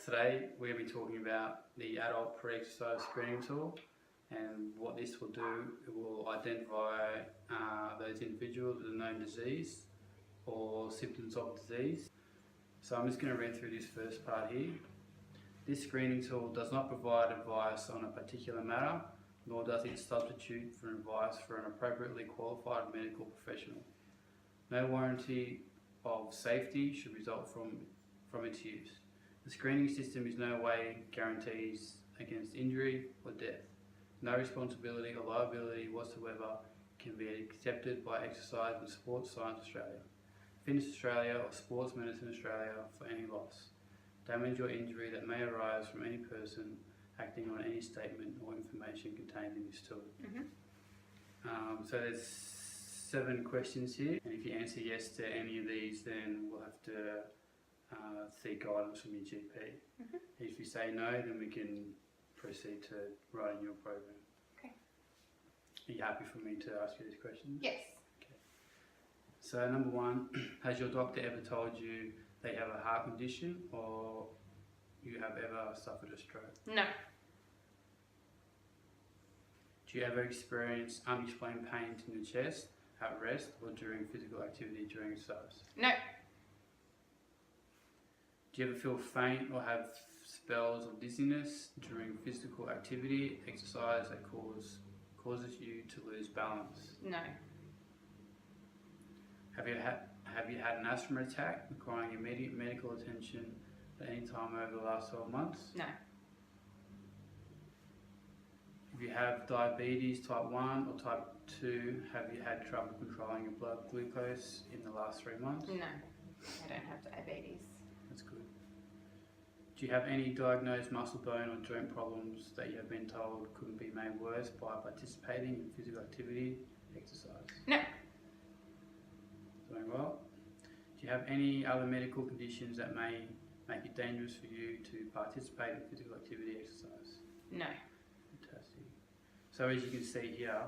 Today we're going to be talking about the adult pre-exercise screening tool, and what this will do, it will identify those individuals with a known disease or symptoms of disease. So I'm just going to read through this first part here. This screening tool does not provide advice on a particular matter, nor does it substitute for advice for an appropriately qualified medical professional. No warranty of safety should result from its use. The screening system in no way guarantees against injury or death. No responsibility or liability whatsoever can be accepted by Exercise and Sports Science Australia, Fitness Australia or Sports Medicine Australia for any loss, damage or injury that may arise from any person acting on any statement or information contained in this tool. So there's 7 questions here, and if you answer yes to any of these, then we'll have to seek guidance from your GP. If you say no, then we can proceed to writing your program. Okay. Are you happy for me to ask you these questions? Yes. Okay. So number 1, has your doctor ever told you they have a heart condition or you have ever suffered a stroke? No. Do you ever experience unexplained pains in your chest, at rest or during physical activity during exercise? No. Do you ever feel faint or have spells of dizziness during physical activity, exercise that causes you to lose balance? No. Have you had an asthma attack requiring immediate medical attention at any time over the last 12 months? No. If you have diabetes type 1 or type 2, have you had trouble controlling your blood glucose in the last 3 months? No. I don't have diabetes. That's good. Do you have any diagnosed muscle, bone or joint problems that you have been told couldn't be made worse by participating in physical activity, exercise? No. Doing well. Do you have any other medical conditions that may make it dangerous for you to participate in physical activity, exercise? No. Fantastic. So as you can see here,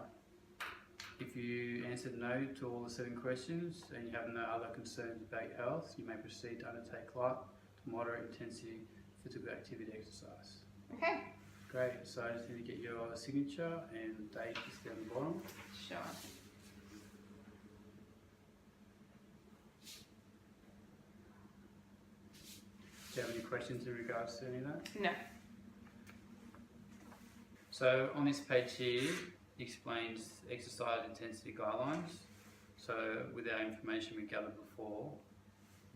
if you answered no to all the 7 questions and you have no other concerns about your health, you may proceed to undertake light to moderate intensity physical activity exercise. Okay. Great, so I just need to get your signature and date is down the bottom. Sure. Do you have any questions in regards to any of that? No. So on this page here, it explains exercise intensity guidelines. So with our information we gathered before,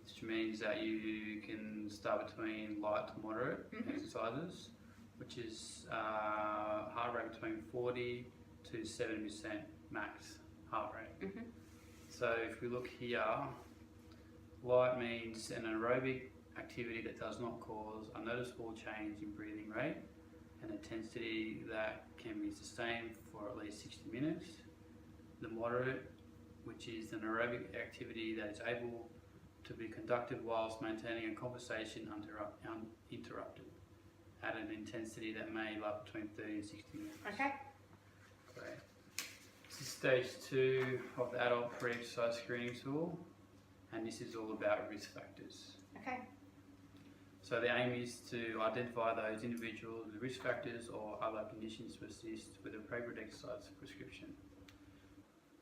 which means that you can start between light to moderate exercises, which is heart rate between 40 to 70% max heart rate. So if we look here, light means an aerobic activity that does not cause a noticeable change in breathing rate and intensity that can be sustained for at least 60 minutes. The moderate, which is an aerobic activity that is able to be conducted whilst maintaining a conversation uninterrupted at an intensity that may last between 30 and 60 minutes. Okay. Great. This is stage 2 of the adult pre-exercise screening tool, and this is all about risk factors. Okay. So the aim is to identify those individuals with risk factors or other conditions to assist with appropriate exercise prescription.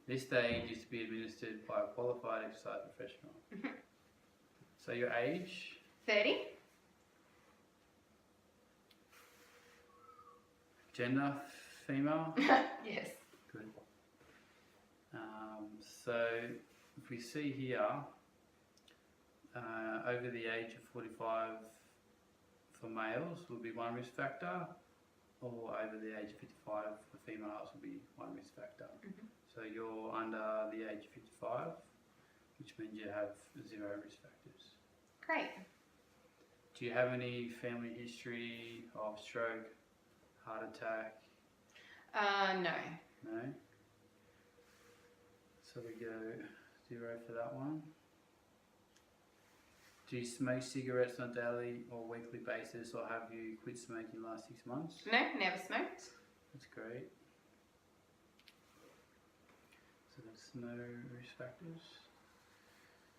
This stage is to be administered by a qualified exercise professional. So your age? 30. Gender? Female? Yes. Good. So if we see here, over the age of 45 for males will be 1 risk factor, or over the age of 55 for females will be 1 risk factor. So you're under the age of 55, which means you have 0 risk factors. Great. Do you have any family history of stroke, heart attack? No. No? So we go 0 for that one. Do you smoke cigarettes on a daily or weekly basis, or have you quit smoking in the last 6 months? No, never smoked. That's great. So that's no risk factors.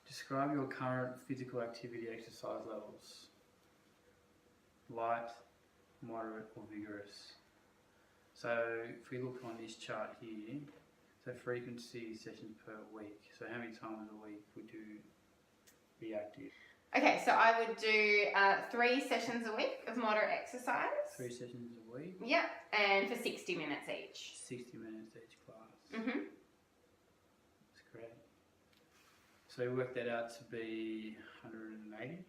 Describe your current physical activity exercise levels. light, moderate or vigorous. So if we look on this chart here, so frequency sessions per week. So how many times a week would you be active? Okay, so I would do 3 sessions a week of moderate exercise. 3 sessions a week, Yep, and for 60 minutes each. 60 minutes each class. Mhm. That's great. So we worked that out to be 180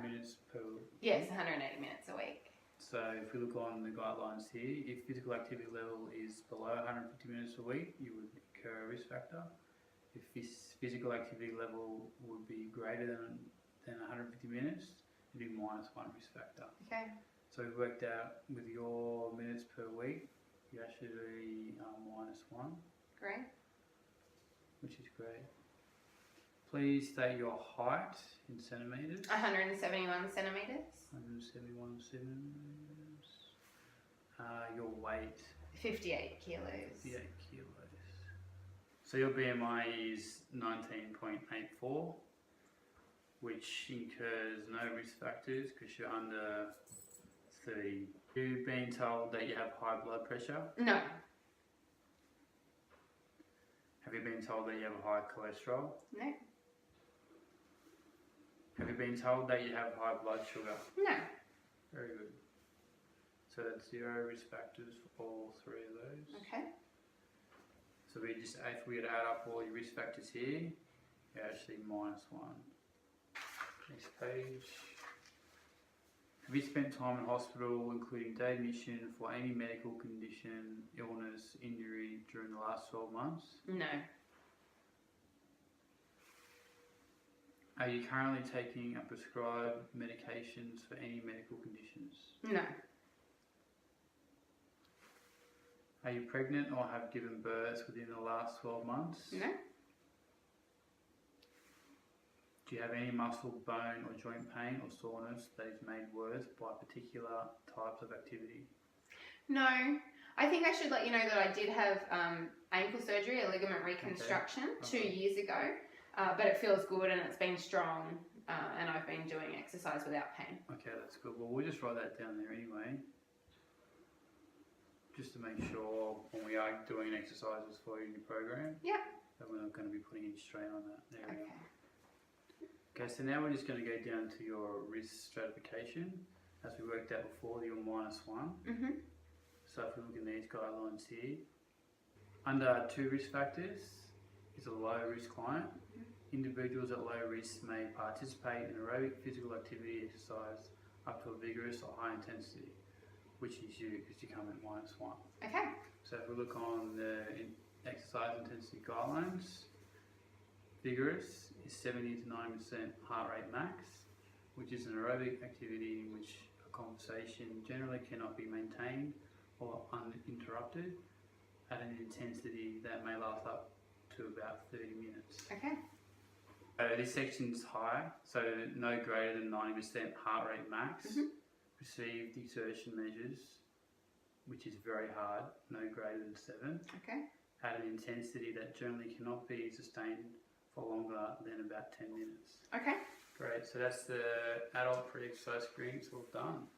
minutes per week. Yes, 180 minutes a week. So if we look on the guidelines here, if physical activity level is below 150 minutes a week, you would incur a risk factor. If this physical activity level would be greater than 150 minutes, it'd be -1 risk factor. Okay. So we worked out with your minutes per week, you actually -1, Great. which is great. Please state your height in centimetres. 171 centimetres. 171 centimetres. Your weight. 58 kilos. 58 kilos. So your BMI is 19.84, which incurs no risk factors because you're under 30. You've been told that you have high blood pressure. No. Have you been told that you have high cholesterol? No. Have you been told that you have high blood sugar? No. Very good. So that's 0 risk factors for all 3 of those. Okay. So if we had add up all your risk factors here, you're actually -1. Next page. Have you spent time in hospital, including day admission, for any medical condition, illness, injury during the last 12 months? No. Are you currently taking a prescribed medications for any medical conditions? No. Are you pregnant or have given birth within the last 12 months? No. Do you have any muscle, bone or joint pain or soreness that is made worse by particular types of activity? No. I think I should let you know that I did have ankle surgery, a ligament reconstruction, 2 years ago. But it feels good and it's been strong and I've been doing exercise without pain. Okay, that's good. Well, we'll just write that down there anyway. Just to make sure when we are doing exercises for you in your program, that we're not going to be putting any strain on that area. Okay, so now we're just going to go down to your risk stratification. As we worked out before, you're -1. So if we look in these guidelines here, under 2 risk factors is a low risk client. Individuals at low risk may participate in aerobic physical activity exercise up to a vigorous or high intensity, which is you because you come at -1. Okay. So if we look on the exercise intensity guidelines, vigorous is 70 to 90% heart rate max, which is an aerobic activity in which a conversation generally cannot be maintained or uninterrupted at an intensity that may last up to about 30 minutes. Okay. This section's high, so no greater than 90% heart rate max. Received exertion measures, which is very hard, no greater than 7. Okay. At an intensity that generally cannot be sustained for longer than about 10 minutes. Okay. Great, so that's the adult pre-exercise screening, it's all done.